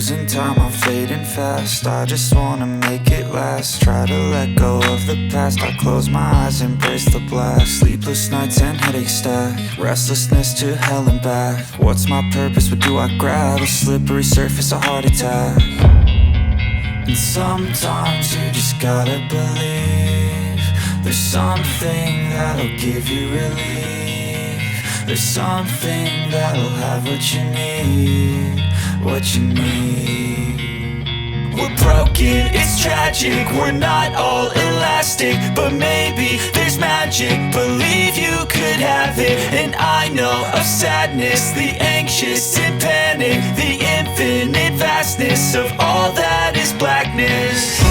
losing time, I'm fading fast. I just wanna make it last. Try to let go of the past. I close my eyes, embrace the blast. Sleepless nights and headaches stack. Restlessness to hell and back. What's my purpose? What do I grab? A slippery surface, a heart attack. And sometimes you just gotta believe there's something that'll give you relief. There's something that'll have what you need, what you need. We're broken, it's tragic, we're not all elastic, but maybe there's magic, believe you could have it. And I know of sadness, the anxious and panic, the infinite vastness of all that is blackness.